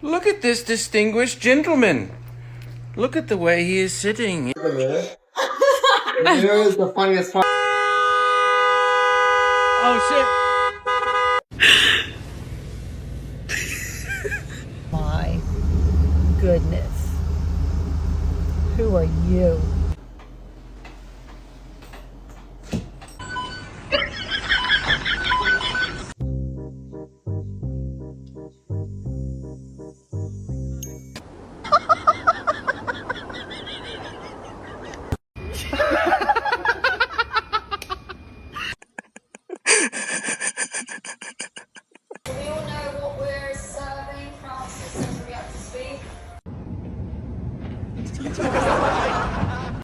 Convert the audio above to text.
Look at this distinguished gentleman. Look at the way he is sitting. The mirror is the funniest part. Oh shit. My goodness. Who are you?